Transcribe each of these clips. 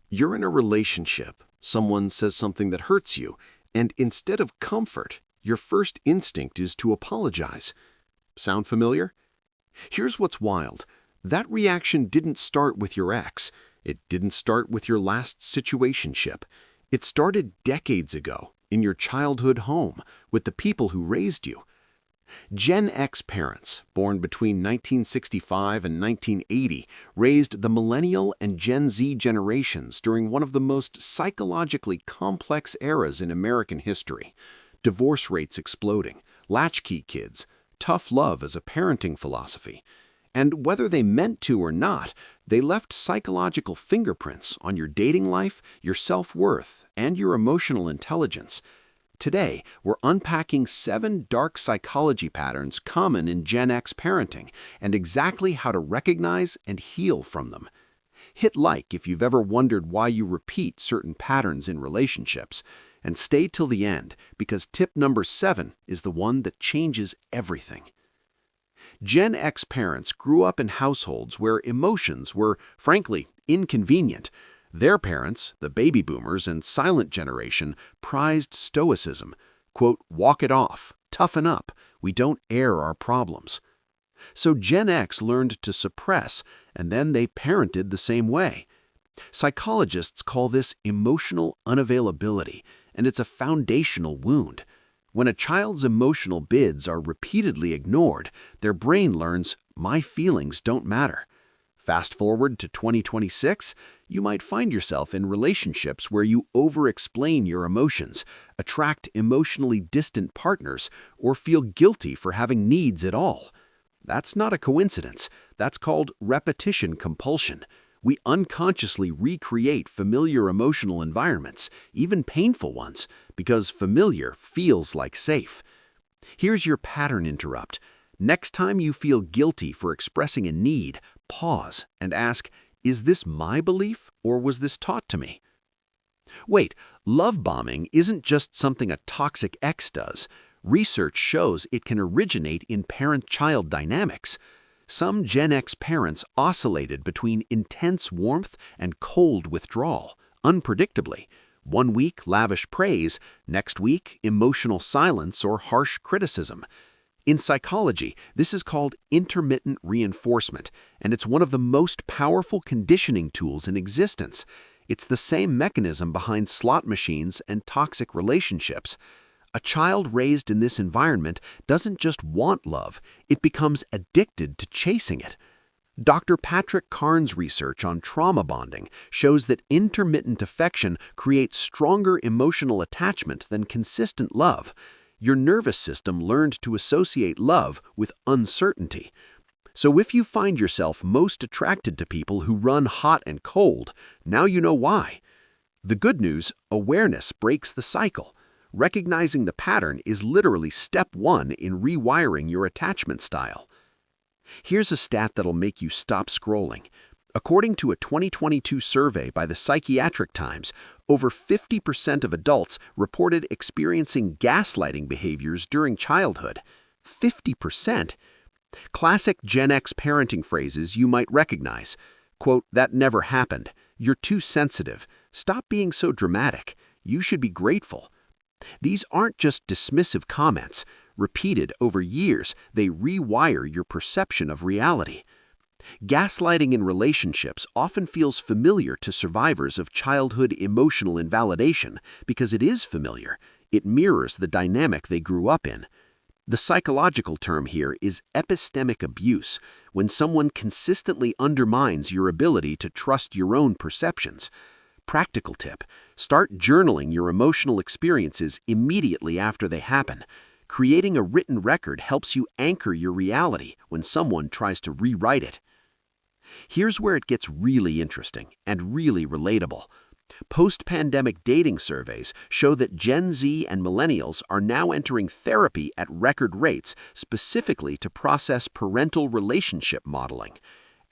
You're in a relationship. Someone says something that hurts you, and instead of comfort, your first instinct is to apologize. Sound familiar? Here's what's wild. That reaction didn't start with your ex. It didn't start with your last situationship. It started decades ago, in your childhood home, with the people who raised you. Gen X parents, born between 1965 and 1980, raised the Millennial and Gen Z generations during one of the most psychologically complex eras in American history. Divorce rates exploding, latchkey kids, tough love as a parenting philosophy. And whether they meant to or not, they left psychological fingerprints on your dating life, your self-worth, and your emotional intelligence. Today, we're unpacking 7 dark psychology patterns common in Gen X parenting and exactly how to recognize and heal from them. Hit like if you've ever wondered why you repeat certain patterns in relationships, and stay till the end because tip number 7 is the one that changes everything. Gen X parents grew up in households where emotions were, frankly, inconvenient. Their parents, the baby boomers and silent generation, prized stoicism. Quote, walk it off, toughen up, we don't air our problems. So Gen X learned to suppress, and then they parented the same way. Psychologists call this emotional unavailability, and it's a foundational wound. When a child's emotional bids are repeatedly ignored, their brain learns, my feelings don't matter. Fast forward to 2026, you might find yourself in relationships where you over-explain your emotions, attract emotionally distant partners, or feel guilty for having needs at all. That's not a coincidence. That's called repetition compulsion. We unconsciously recreate familiar emotional environments, even painful ones, because familiar feels like safe. Here's your pattern interrupt. Next time you feel guilty for expressing a need, pause and ask, is this my belief or was this taught to me? Wait, love bombing isn't just something a toxic ex does. Research shows it can originate in parent-child dynamics. Some Gen X parents oscillated between intense warmth and cold withdrawal, unpredictably. One week, lavish praise, next week, emotional silence or harsh criticism. In psychology, this is called intermittent reinforcement, and it's one of the most powerful conditioning tools in existence. It's the same mechanism behind slot machines and toxic relationships. A child raised in this environment doesn't just want love, it becomes addicted to chasing it. Dr. Patrick Carn's research on trauma bonding shows that intermittent affection creates stronger emotional attachment than consistent love. Your nervous system learned to associate love with uncertainty. So if you find yourself most attracted to people who run hot and cold, now you know why. The good news, awareness breaks the cycle. Recognizing the pattern is literally step 1 in rewiring your attachment style. Here's a stat that'll make you stop scrolling. According to a 2022 survey by the Psychiatric Times, over 50% of adults reported experiencing gaslighting behaviors during childhood. 50%? Classic Gen X parenting phrases you might recognize. Quote, that never happened. You're too sensitive. Stop being so dramatic. You should be grateful. These aren't just dismissive comments. Repeated over years, they rewire your perception of reality. Gaslighting in relationships often feels familiar to survivors of childhood emotional invalidation because it is familiar. It mirrors the dynamic they grew up in. The psychological term here is epistemic abuse, when someone consistently undermines your ability to trust your own perceptions. Practical tip: start journaling your emotional experiences immediately after they happen. Creating a written record helps you anchor your reality when someone tries to rewrite it. Here's where it gets really interesting and really relatable. Post-pandemic dating surveys show that Gen Z and millennials are now entering therapy at record rates specifically to process parental relationship modeling.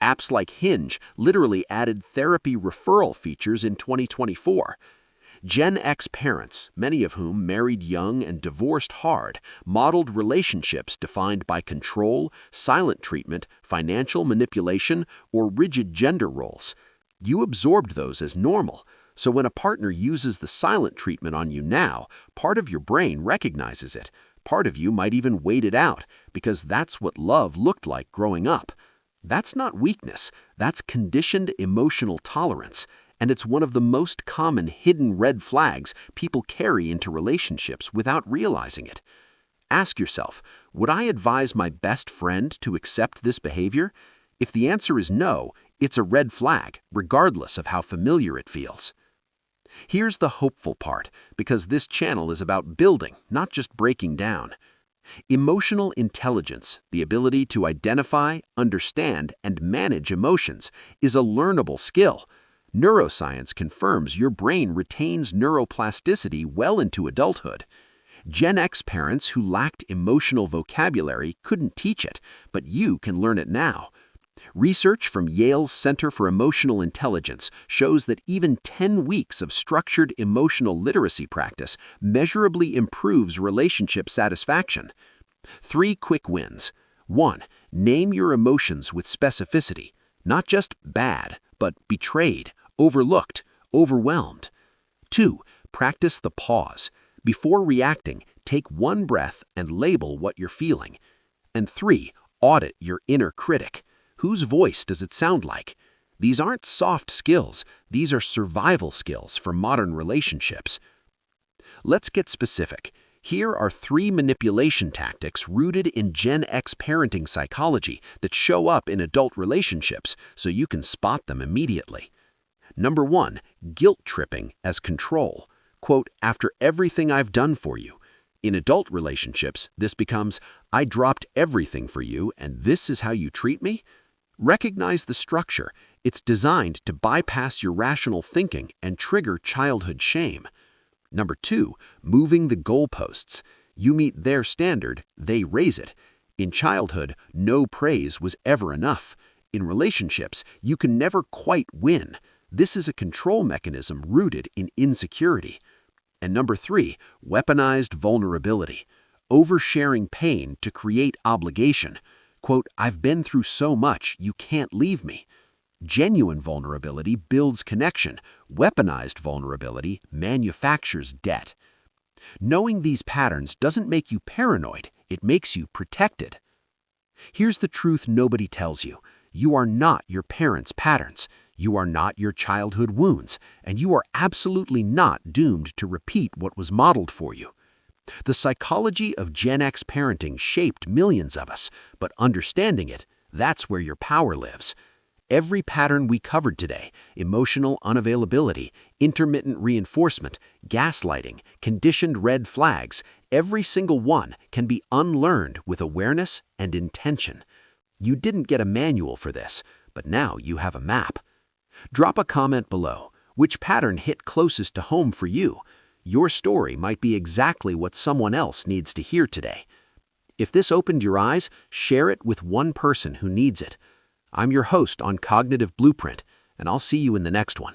Apps like Hinge literally added therapy referral features in 2024. Gen X parents, many of whom married young and divorced hard, modeled relationships defined by control, silent treatment, financial manipulation, or rigid gender roles. You absorbed those as normal, so when a partner uses the silent treatment on you now, part of your brain recognizes it. Part of you might even wait it out, because that's what love looked like growing up. That's not weakness, that's conditioned emotional tolerance, and it's one of the most common hidden red flags people carry into relationships without realizing it. Ask yourself, would I advise my best friend to accept this behavior? If the answer is no, it's a red flag, regardless of how familiar it feels. Here's the hopeful part, because this channel is about building, not just breaking down. Emotional intelligence, the ability to identify, understand, and manage emotions, is a learnable skill. Neuroscience confirms your brain retains neuroplasticity well into adulthood. Gen X parents who lacked emotional vocabulary couldn't teach it, but you can learn it now. Research from Yale's Center for Emotional Intelligence shows that even 10 weeks of structured emotional literacy practice measurably improves relationship satisfaction. 3 quick wins. 1. Name your emotions with specificity. Not just bad, but betrayed, overlooked, overwhelmed. 2. Practice the pause. Before reacting, take one breath and label what you're feeling. And 3. Audit your inner critic. Whose voice does it sound like? These aren't soft skills, these are survival skills for modern relationships. Let's get specific. Here are 3 manipulation tactics rooted in Gen X parenting psychology that show up in adult relationships so you can spot them immediately. Number 1, guilt tripping as control. Quote, after everything I've done for you. In adult relationships, this becomes, I dropped everything for you and this is how you treat me? Recognize the structure. It's designed to bypass your rational thinking and trigger childhood shame. Number 2, moving the goalposts. You meet their standard, they raise it. In childhood, no praise was ever enough. In relationships, you can never quite win. This is a control mechanism rooted in insecurity. And number 3, weaponized vulnerability. Oversharing pain to create obligation. Quote, I've been through so much, you can't leave me. Genuine vulnerability builds connection. Weaponized vulnerability manufactures debt. Knowing these patterns doesn't make you paranoid, it makes you protected. Here's the truth nobody tells you. You are not your parents' patterns. You are not your childhood wounds, and you are absolutely not doomed to repeat what was modeled for you. The psychology of Gen X parenting shaped millions of us, but understanding it, that's where your power lives. Every pattern we covered today, emotional unavailability, intermittent reinforcement, gaslighting, conditioned red flags, every single one can be unlearned with awareness and intention. You didn't get a manual for this, but now you have a map. Drop a comment below. Which pattern hit closest to home for you? Your story might be exactly what someone else needs to hear today. If this opened your eyes, share it with one person who needs it. I'm your host on Cognitive Blueprint, and I'll see you in the next one.